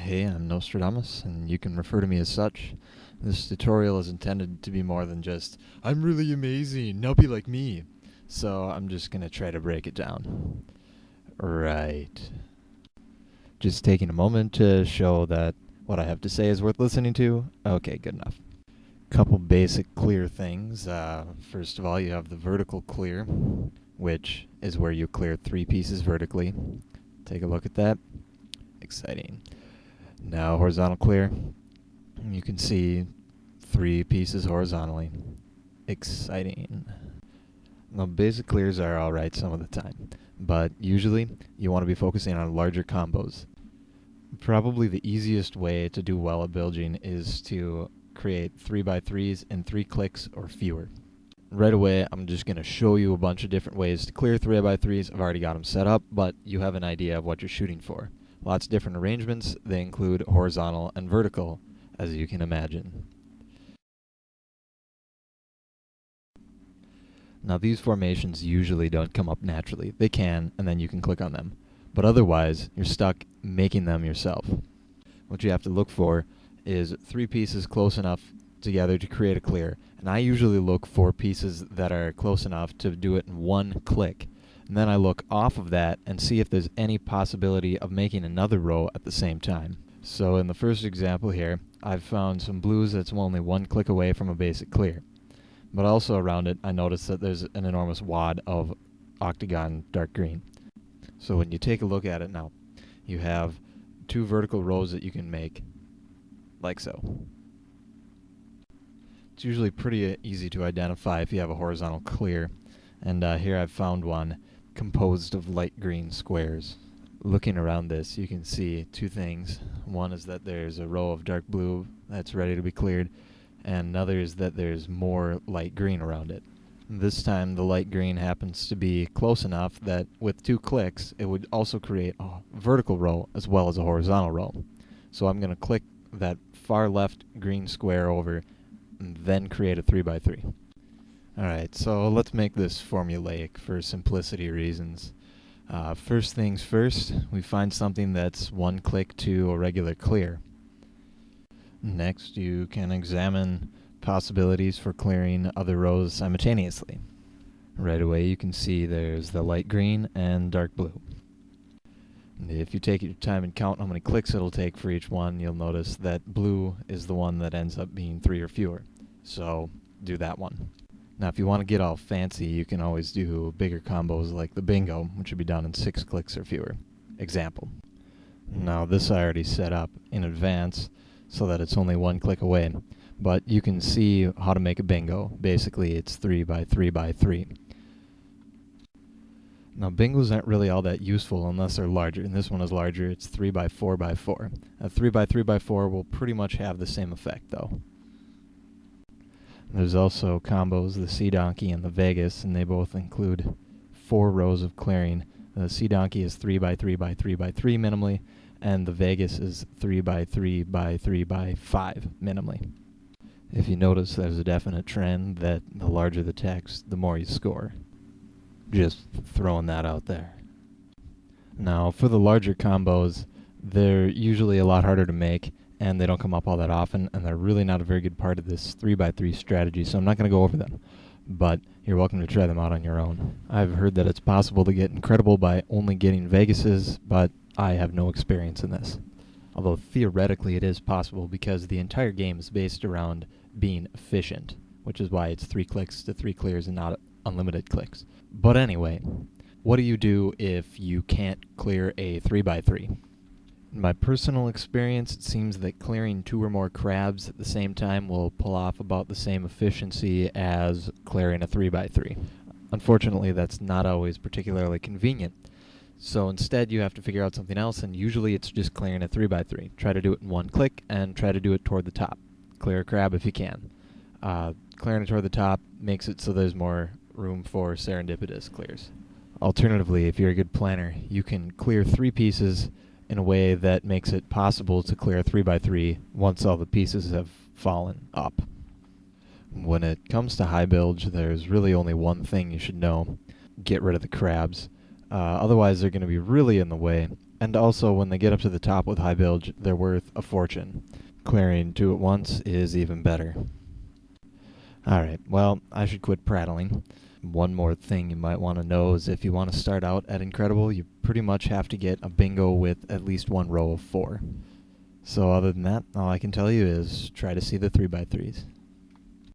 Hey, I'm Nostradamus, and you can refer to me as such. This tutorial is intended to be more than just, I'm really amazing, now be like me. So I'm just going to try to break it down. Right. Just taking a moment to show that what I have to say is worth listening to. Okay, good enough. Couple basic clear things. First of all, you have the vertical clear, which is where you clear 3 pieces vertically. Take a look at that. Exciting. Now horizontal clear, you can see 3 pieces horizontally. Exciting. Now basic clears are alright some of the time, but usually you want to be focusing on larger combos. Probably the easiest way to do well at Bilging is to create 3x3s in 3 clicks or fewer. Right away, I'm just going to show you a bunch of different ways to clear 3x3s. I've already got them set up, but you have an idea of what you're shooting for. Lots of different arrangements. They include horizontal and vertical, as you can imagine. Now these formations usually don't come up naturally. They can, and then you can click on them. But otherwise, you're stuck making them yourself. What you have to look for is 3 pieces close enough together to create a clear. And I usually look for pieces that are close enough to do it in 1 click. And then I look off of that and see if there's any possibility of making another row at the same time. So in the first example here, I've found some blues that's only 1 click away from a basic clear. But also around it, I noticed that there's an enormous wad of octagon dark green. So when you take a look at it now, you have 2 vertical rows that you can make, like so. It's usually pretty easy to identify if you have a horizontal clear. And here I've found one composed of light green squares. Looking around this, you can see 2 things. One is that there's a row of dark blue that's ready to be cleared, and another is that there's more light green around it. This time the light green happens to be close enough that with 2 clicks it would also create a vertical row as well as a horizontal row. So I'm going to click that far left green square over and then create a 3x3. Alright, so let's make this formulaic for simplicity reasons. First things first, we find something that's 1 click to a regular clear. Next, you can examine possibilities for clearing other rows simultaneously. Right away you can see there's the light green and dark blue. And if you take your time and count how many clicks it'll take for each one, you'll notice that blue is the one that ends up being 3 or fewer. So do that one. Now if you want to get all fancy, you can always do bigger combos like the bingo, which would be done in 6 clicks or fewer. Example. Now this I already set up in advance so that it's only 1 click away. But you can see how to make a bingo. Basically it's 3x3x3. Now bingos aren't really all that useful unless they're larger, and this one is larger. It's 3x4x4. A 3x3x4 will pretty much have the same effect though. There's also combos, the Sea Donkey and the Vegas, and they both include 4 rows of clearing. The Sea Donkey is 3x3x3x3 minimally, and the Vegas is 3x3x3x5 minimally. If you notice, there's a definite trend that the larger the text, the more you score. Just throwing that out there. Now, for the larger combos, they're usually a lot harder to make, and they don't come up all that often, and they're really not a very good part of this 3x3 strategy, so I'm not going to go over them. But you're welcome to try them out on your own. I've heard that it's possible to get incredible by only getting Vegases, but I have no experience in this. Although theoretically it is possible because the entire game is based around being efficient, which is why it's 3 clicks to 3 clears and not unlimited clicks. But anyway, what do you do if you can't clear a 3x3? In my personal experience, it seems that clearing 2 or more crabs at the same time will pull off about the same efficiency as clearing a 3x3. Unfortunately, that's not always particularly convenient. So instead you have to figure out something else, and usually it's just clearing a 3x3. Try to do it in 1 click, and try to do it toward the top. Clear a crab if you can. Clearing it toward the top makes it so there's more room for serendipitous clears. Alternatively, if you're a good planner, you can clear 3 pieces in a way that makes it possible to clear a 3x3 once all the pieces have fallen up. When it comes to high bilge, there's really only one thing you should know. Get rid of the crabs. Otherwise they're going to be really in the way, And also, when they get up to the top with high bilge, they're worth a fortune. Clearing 2 at once is even better. Alright, well, I should quit prattling. One more thing you might want to know is if you want to start out at Incredible, you pretty much have to get a bingo with at least one row of 4. So other than that, all I can tell you is try to see the 3x3s.